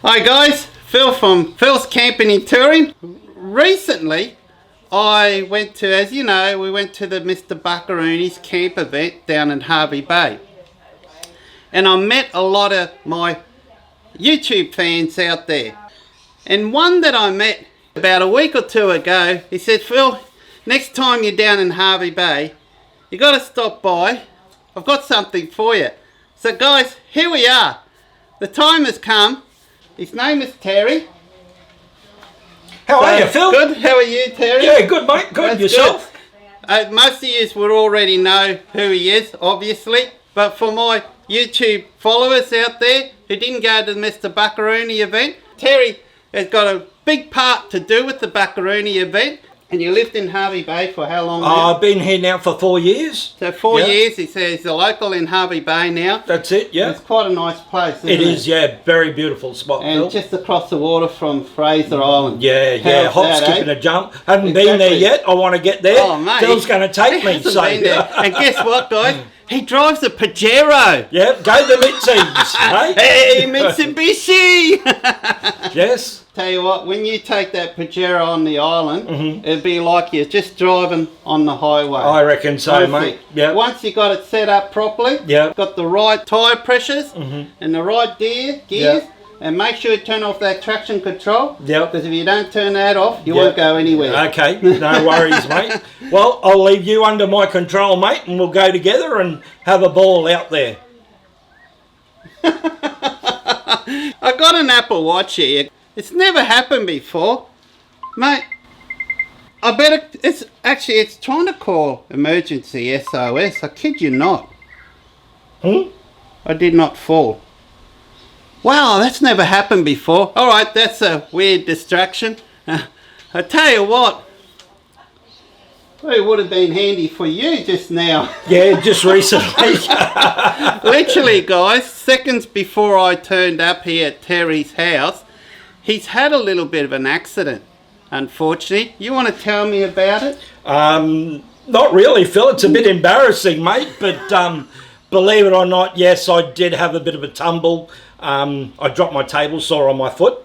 Hi guys, Phil from Phil's Camping and Touring. Recently, I went to, as you know, we went to the Mr. Buckarooni's camp event down in Hervey Bay. And I met a lot of my YouTube fans out there. And one that I met about a week or two ago, he said, Phil, next time you're down in Hervey Bay, you got to stop by. I've got something for you. So guys, here we are. The time has come. His name is Terry. How are you, Phil? Good. How are you, Terry? Yeah, good, mate. Good. That's Yourself? Good. Most of you would already know who he is, obviously. But for my YouTube followers out there who didn't go to the Mr. Buckaroony event, Terry has got a big part to do with the Buckaroony event. And you lived in Hervey Bay for how long now? I've been here now for 4 years. So 4 years. He says he's a local in Hervey Bay now. That's it, yeah. It's quite a nice place, isn't it? It is, yeah. Very beautiful spot, And Phil. just across the water from Fraser Island. Yeah, How's hop, that, skip and a jump. Haven't Exactly. been there yet. I want to get there. Oh, mate. Phil's going to take me. Hasn't So, been there. And guess what, guys? He drives a Pajero. yeah, go the Mitzies. Hey, Mitsubishi! Yes. Tell you what, when you take that Pajero on the island, it'd be like you're just driving on the highway. I reckon so, Perfect. mate. Yeah. Once you got it set up properly, Yeah. got the right tyre pressures and the right gears, and make sure you turn off that traction control. Yeah. Because if you don't turn that off, you Yeah. won't go anywhere. Okay, no worries, mate. Well, I'll leave you under my control, mate, and we'll go together and have a ball out there. I got an Apple Watch here. It's never happened before, mate. I bet it's trying to call emergency SOS. I kid you not. I did not fall. Wow, that's never happened before. All right, that's a weird distraction. I tell you what, it would have been handy for you just now. Yeah, just recently. Literally, guys, seconds before I turned up here at Terry's house, he's had a little bit of an accident, unfortunately. You want to tell me about it? Not really, Phil. It's a bit embarrassing, mate, but believe it or not, yes, I did have a bit of a tumble. I dropped my table saw on my foot,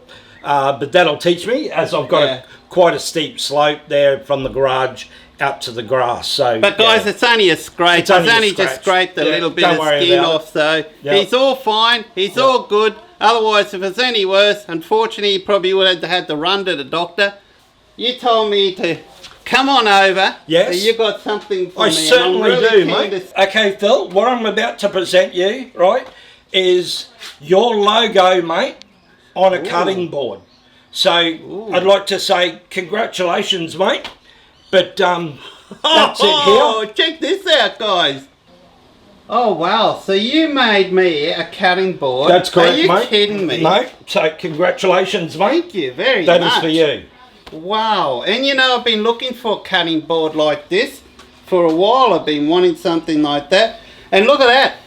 but that'll teach me, as I've got quite a steep slope there from the garage out to the grass. So, but guys, it's only a scrape. It's only just scraped a little bit of skin off, so he's all fine. He's all good. Otherwise, if it's any worse, unfortunately, you probably would have had to run to the doctor. You told me to come on over. Yes. So you got something for me. I certainly really do, mate. Okay, Phil, what I'm about to present you, right, is your logo, mate, on a cutting board. So I'd like to say congratulations, mate. But that's it here. Oh, check this out, guys. Oh, wow. So you made me a cutting board. That's correct, mate. Are you kidding me? Mate, so congratulations, mate. Thank you very much. That is for you. Wow. And you know, I've been looking for a cutting board like this for a while. I've been wanting something like that. And look at that.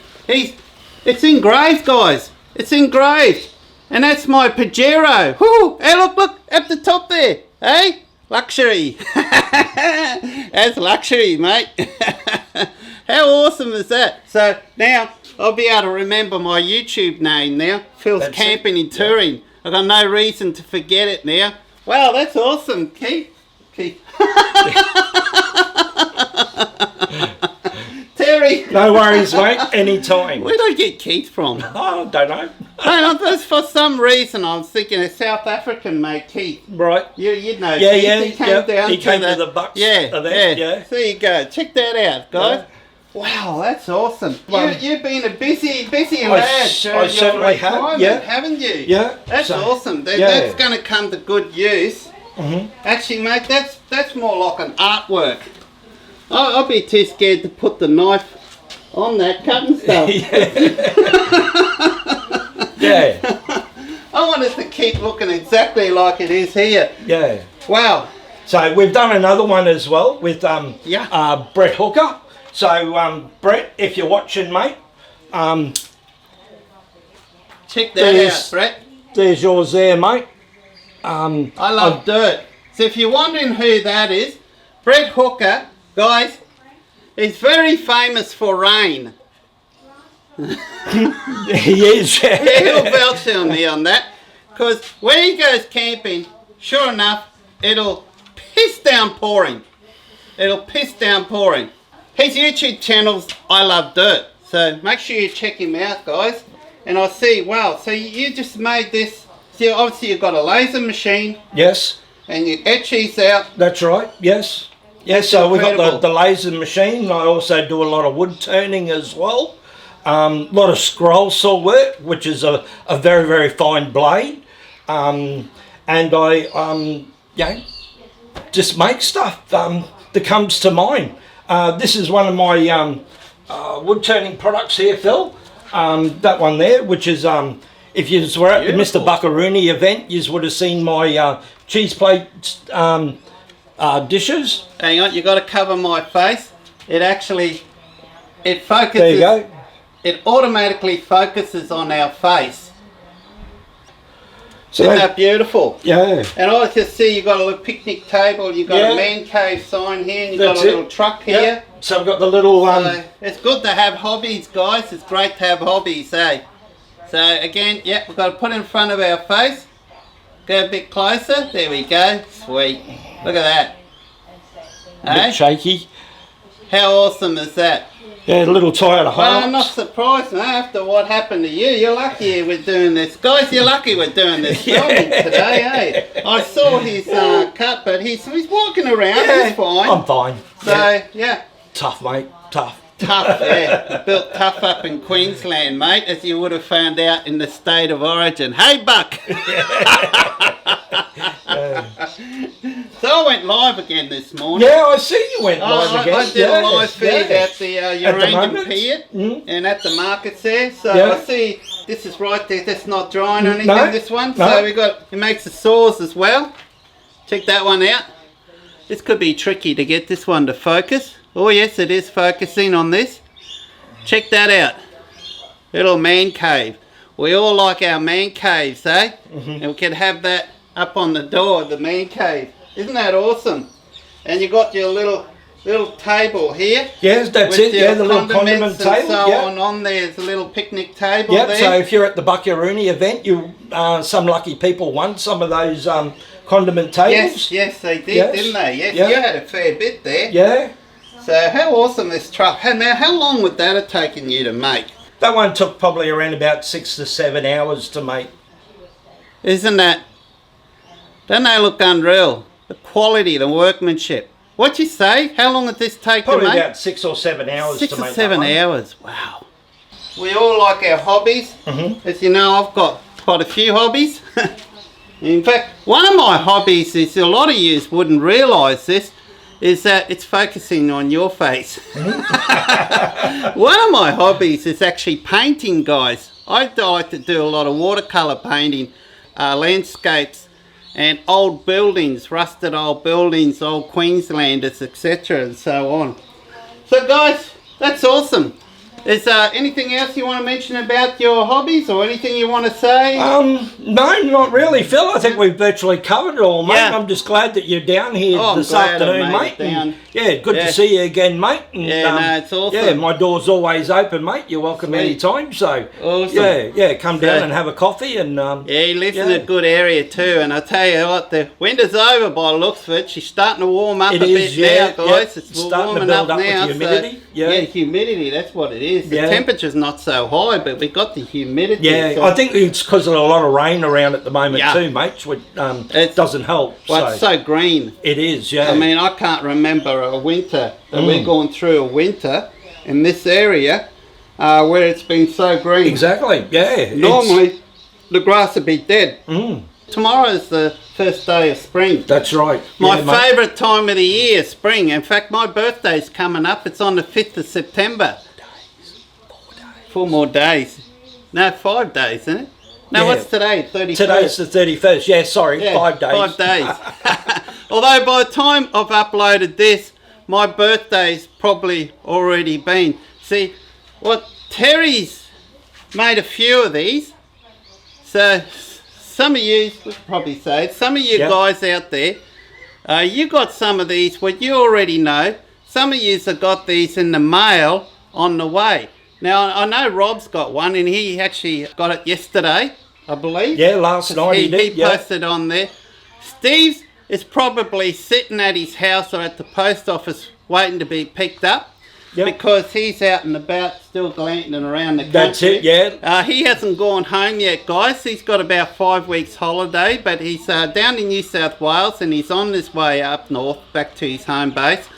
It's engraved, guys. It's engraved. And that's my Pajero. Whoo! Hey, look at the top there. Hey? Luxury. That's luxury, mate. How awesome is that? So now I'll be able to remember my YouTube name now. Phil's Camping and Touring. I've got no reason to forget it now. Wow, that's awesome, Keith. Terry. No worries, mate. Anytime. Where did I get Keith from? Oh, don't know. For some reason I was thinking a South African mate, Keith. Right. You'd know Yeah, Keith. yeah. He came down he came to the Bucks. Yeah. There you go. Check that out, guys. Yeah. Wow, that's awesome. You've been a busy lad. I certainly have, yeah. Haven't you? Yeah. That's awesome. That's going to come to good use. Actually, mate, that's more like an artwork. I'll be too scared to put the knife on that cutting stuff. Yeah. I want it to keep looking exactly like it is here. Yeah. Wow. So we've done another one as well with Brett Hooker. So Brett, if you're watching, mate, check that out, Brett. There's yours there, mate. I love dirt. So if you're wondering who that is, Brett Hooker, guys, is very famous for rain. He is. He'll vouch on me on that. Because when he goes camping, sure enough, it'll piss down pouring. It'll piss down pouring. His YouTube channel's I Love Dirt. So make sure you check him out, guys. And I see, wow, so you just made this. See, obviously you've got a laser machine. Yes. And you etch these out. That's right, yes. Yes, so we've got the laser machine. I also do a lot of wood turning as well. A lot of scroll saw work, which is a very, very fine blade. And I, just make stuff that comes to mind. This is one of my wood turning products here, Phil. That one there, which is, if you were at the Mr. Buckaroony event, you would have seen my cheese plate dishes. Hang on, you got to cover my face. It focuses. There you go. It automatically focuses on our face. So Isn't that beautiful? Yeah. And I just see you've got a little picnic table, you've got a man cave sign here, and you've got a little truck here. Yep. So I've got the little... So it's good to have hobbies, guys. It's great to have hobbies, eh? So again, we've got to put it in front of our face. Go a bit closer. There we go. Sweet. Look at that. A bit shaky. How awesome is that? Yeah, a little tired of Well, I'm not surprised, mate, after what happened to you. You're lucky we're doing this. Guys, you're lucky we're doing this filming today, eh? I saw his cut, but he's walking around. He's fine. I'm fine. So, yeah. Tough, mate. Tough. Tough, yeah. Built tough up in Queensland, mate, as you would have found out in the state of origin. Hey, Buck! So I went live again this morning. Yeah, I see you went live again. I did a live feed at the Urangan Pier and at the markets there. So I see this is right there. That's not drying or anything, this one. No. So it makes the saws as well. Check that one out. This could be tricky to get this one to focus. Oh yes, it is focusing on this. Check that out. Little man cave. We all like our man caves, eh? And we can have that up on the door of the man cave. Isn't that awesome? And you got your little table here. Yes, that's it. Yeah, the little condiment table. And so on there's a little picnic table there. So if you're at the Buckaroony event, some lucky people won some of those condiment tables. Yes, they did, didn't they? Yes, you had a fair bit there. Yeah. So how awesome this truck. Now, how long would that have taken you to make? That one took probably around about 6 to 7 hours to make. Doesn't they look unreal? The quality, the workmanship. What'd you say? How long did this take probably to make? About 6 or 7 hours to make. 6 or 7 hours. Wow. We all like our hobbies. As you know, I've got quite a few hobbies. In fact, one of my hobbies is, a lot of you wouldn't realise this, is that it's focusing on your face. One of my hobbies is actually painting, guys. I like to do a lot of watercolour painting, landscapes and old buildings, rusted old buildings, old Queenslanders, etc. and so on. So guys, that's awesome. Is anything else you want to mention about your hobbies or anything you want to say? No, not really, Phil. I think we've virtually covered it all, mate. Yeah. I'm just glad that you're down here this glad I afternoon, made mate. it down. Good to see you again, mate. And, no, it's awesome. Yeah, my door's always open, mate. You're welcome anytime. So, awesome. Come down and have a coffee. And he lives in a good area too. And I tell you what, the winter's over by the looks of it. She's starting to warm up a bit now, guys. It's starting warming to build up now. with humidity. Humidity. That's what it is. The temperature's not so high, but we got the humidity. Yeah, I think it's because of a lot of rain around at the moment too, mate. Which it doesn't help. Well, it's so green. It is, yeah. I mean, I can't remember a winter that we're going through a winter in this area where it's been so green. Exactly, yeah. Normally, the grass would be dead. Tomorrow is the first day of spring. That's right. My favourite time of the year, spring. In fact, my birthday's coming up. It's on the 5th of September. 4 more days. No, 5 days, isn't it? No, what's today? 31st. Today's the 31st. Yeah, sorry, 5 days. 5 days. Although by the time I've uploaded this, my birthday's probably already been. See, Terry's made a few of these. So some of you, we'll probably say, some of you guys out there, you got some of these, what you already know. Some of you have got these in the mail on the way. Now, I know Rob's got one, and he actually got it yesterday. I believe. Yeah, last night he did. He posted on there. Steve's is probably sitting at his house or at the post office waiting to be picked up. Yep. Because he's out and about still glamping around the country. That's it, yeah. He hasn't gone home yet, guys. He's got about 5 weeks holiday, but he's down in New South Wales and he's on his way up north back to his home base.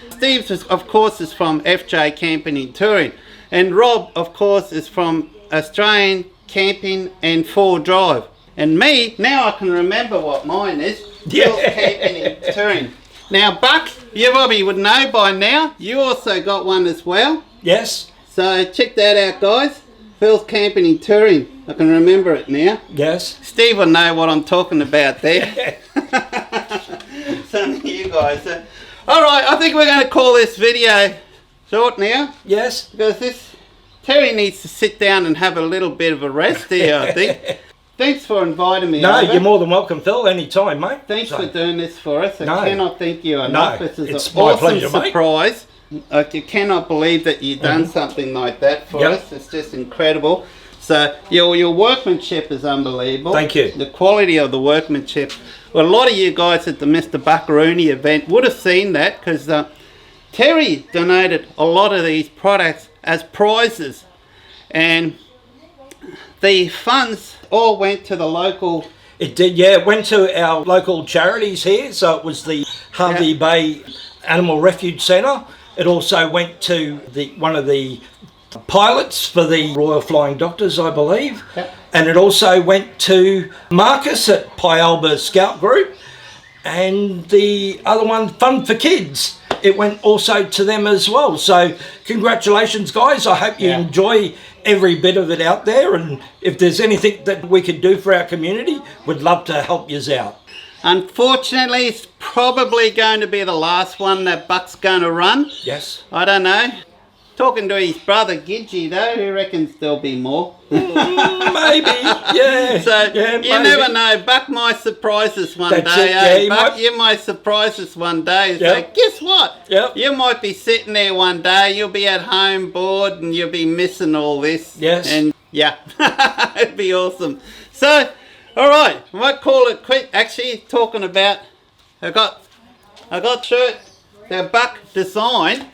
Steve, of course, is from FJ Camping and Touring. And Rob, of course, is from Australian Camping and 4Drive. And me, now I can remember what mine is. Phil's Camping and Touring. Now, Buck, you probably would know by now, you also got one as well. Yes. So check that out, guys. Phil's Camping and Touring. I can remember it now. Yes. Steve will know what I'm talking about there. Some of you guys. All right, I think we're going to call this video short now. Yes. Because Terry needs to sit down and have a little bit of a rest here, I think. Thanks for inviting me. No, over. you're more than welcome, Phil. Anytime, mate. Thanks for doing this for us. I cannot thank you enough. No, this is it's an my awesome pleasure, surprise. You cannot believe that you've done something like that for us. It's just incredible. So your workmanship is unbelievable. Thank you. The quality of the workmanship. Well, a lot of you guys at the Mr. Buckaroonie event would have seen that because Terry donated a lot of these products as prizes, and the funds all went to the local... It did, yeah. It went to our local charities here. So it was the Hervey Bay Animal Refuge Centre. It also went to one of the pilots for the Royal Flying Doctors, I believe. Yep. And it also went to Marcus at Pialba Scout Group. And the other one, Fun for Kids, it went also to them as well. So congratulations, guys. I hope you enjoy every bit of it out there, and if there's anything that we could do for our community, we'd love to help you out. Unfortunately, it's probably going to be the last one that Buck's going to run. Yes. I don't know. Talking to his brother Gidgey though, he reckons there'll be more. Maybe, yeah. So you never know. Buck might surprise us one That's day. it, yeah, Hey, Buck, you might surprise us one day. So guess what? Yep. You might be sitting there one day. You'll be at home bored and you'll be missing all this. Yes. And yeah, it'd be awesome. So, all right, I might call it quit. Actually, talking about, I got shirt that Buck designed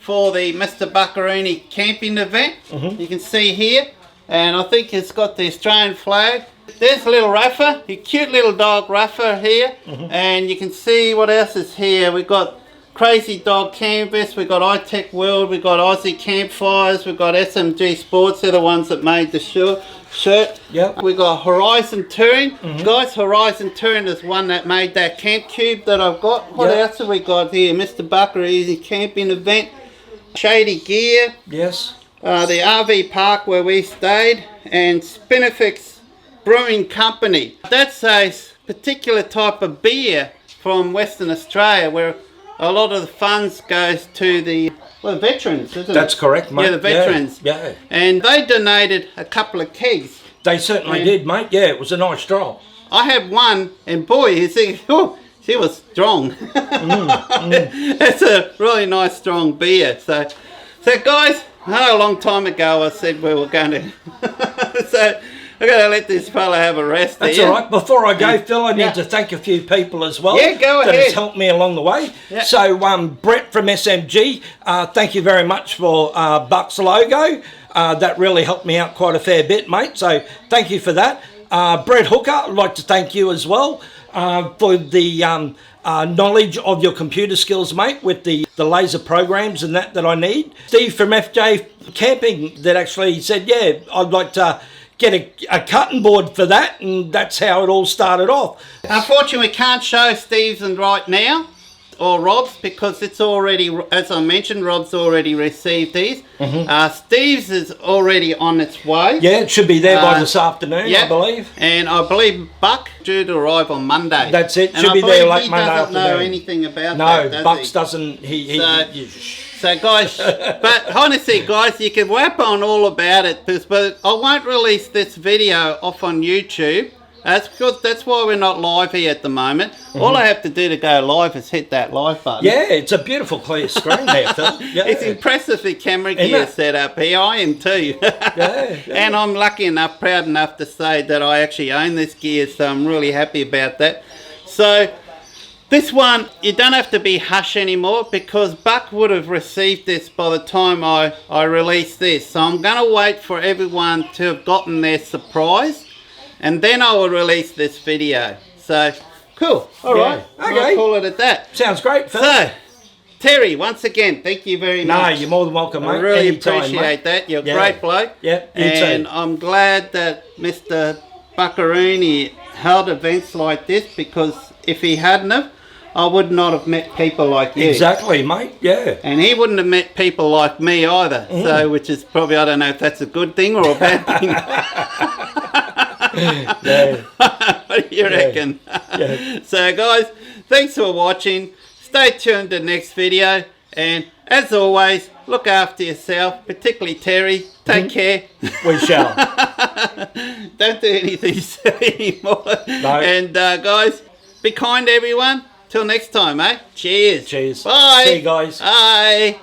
for the Mr. Buckaroonie camping event. You can see here, and I think it's got the Australian flag. There's a little Rafa, a cute little dog Rafa here, and you can see what else is here. We've got Crazy Dog Canvas, we've got iTech World, we've got Aussie Campfires, we've got SMG Sports, they're the ones that made the shirt. Yep. We've got Horizon Touring. Guys, Horizon Touring is one that made that camp cube that I've got. What else have we got here? Mr. Buckaroonie camping event. Shady Gear, yes, the RV park where we stayed, and Spinifex Brewing Company. That's a particular type of beer from Western Australia where a lot of the funds goes to the veterans, isn't it? That's correct, mate. Yeah, the veterans. Yeah. And they donated a couple of kegs. They certainly did, mate. Yeah, it was a nice draw. I had one, and boy, she was strong. It's a really nice strong beer. So guys, I know a long time ago I said we were going to. So I'm going to let this fella have a rest. That's all right. Before I go, Phil, I need to thank a few people as well. Yeah, go ahead. That has helped me along the way. Yeah. So Brett from SMG, thank you very much for Buck's logo. That really helped me out quite a fair bit, mate. So thank you for that. Brett Hooker, I'd like to thank you as well for the knowledge of your computer skills, mate, with the laser programs and that I need. Steve from FJ Camping that actually said, yeah, I'd like to get a cutting board for that, and that's how it all started off. Unfortunately, we can't show Steve's and right now, or Rob's, because it's already, as I mentioned, Rob's already received these. Steve's is already on its way. Yeah, it should be there by this afternoon, I believe. And I believe Buck due to arrive on Monday. That's it. And should I be there late he Monday doesn't afternoon. know anything about that, does Bucks he? doesn't. So guys, but honestly guys, you can whap on all about it, but I won't release this video off on YouTube That's why we're not live here at the moment. All I have to do to go live is hit that live button. Yeah, it's a beautiful clear screen there, Phil. Yeah. It's impressive the camera gear set up here. I am too. Yeah. And I'm lucky enough, proud enough to say that I actually own this gear, so I'm really happy about that. So this one, you don't have to be hush anymore because Buck would have received this by the time I release this. So I'm going to wait for everyone to have gotten their surprise, and then I will release this video. So, cool. All right. Okay. We'll call it at that. Sounds great, Phil. So, Terry, once again, thank you very much. No, you're more than welcome, mate. I really Anytime, appreciate mate. that. You're a great bloke. Yeah, you and too. I'm glad that Mr. Buckaroony held events like this, because if he hadn't have, I would not have met people like you. Exactly, mate. Yeah. And he wouldn't have met people like me either. So, which is probably, I don't know if that's a good thing or a bad thing. Yeah. What do you reckon? Yeah. So, guys, thanks for watching. Stay tuned to the next video. And as always, look after yourself, particularly Terry. Take care. We shall. Don't do anything silly anymore. No. And guys, be kind to everyone. Till next time, eh? Cheers. Cheers. Bye. See you guys. Bye.